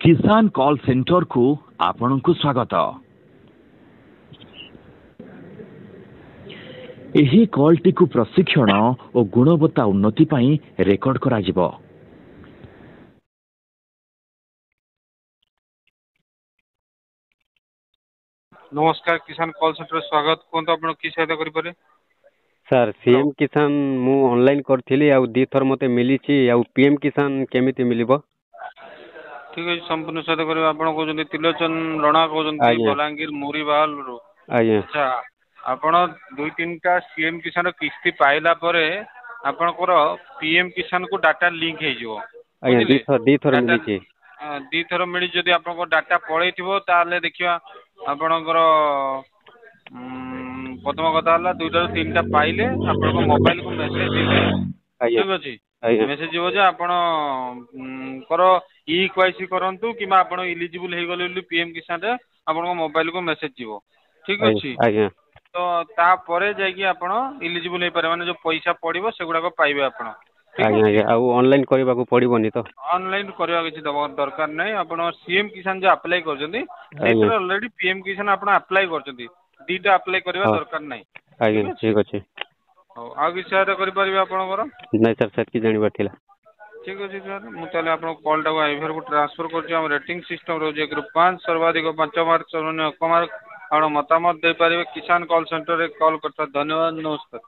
किसान call centre को आपण को स्वागत। एही कॉल टी को प्रशिक्षण और गुणवत्ता उन्नति पाई रेकर्ड करा जिवो। नमस्कार किसान कॉल सेंटर स्वागत कोन आपण की सहायता करि पारे सर सीएम किसान मु ऑनलाइन करथिली आ दी थर मते मिली छी आ पीएम किसान केमिति मिलिबो। ठीक है संपूर्ण सहायता करिबा आपण को जंती तिलोचन रणा को जंती बलांगीर मुरीबाल रो आज्ञा अच्छा आपण दुई तीनटा सीएम किसान किस्ती पाइला परे आपण को पीएम किसान को डाटा लिंक हे जिवो। आज्ञा दी थर मिली छी दी थर मिली जदी आपण को डाटा पळैथिबो ताले देखिबा आपणकर प्रथम कथा हला दुईटा तीनटा पाइले आपन मोबाइल को मेसेज दिबे। ठीक अछि मेसेज दिबो जे आपण करो ई क्वाइसी करंतु किमा आपण एलिजिबल हे गले पीएम किसान रे आपण मोबाइल को मेसेज दिबो। ठीक अछि तो ता परे जाय कि आपण एलिजिबल हे पारे माने जो पैसा पड़िबो सेगुडा को पाइबे आपण। आज्ञा आ ऑनलाइन करबा को पड़िबोनी तो ऑनलाइन करबा किछि दरकार नै आपण सीएम किसान जे अप्लाई करजंती सेटर ऑलरेडी पीएम किसान आपण अप्लाई करजंती दीटा अप्लाई करबा दरकार नै। आज्ञा ठीक अछि हो आ कि सहायता करि परिबे आपनकर नै सर सेटकी जानिबा थिला। ठीक अछि सर मु ताले आपण कॉल टा आइभर को ट्रांसफर करछि हम रेटिंग सिस्टम रो जे ग्रुप 5 सर्वाधिक 5 मार्क शून्य कमार आपण मतामत दे परिबे किसान कॉल सेंटर रे कॉल करता धन्यवाद नमस्कार।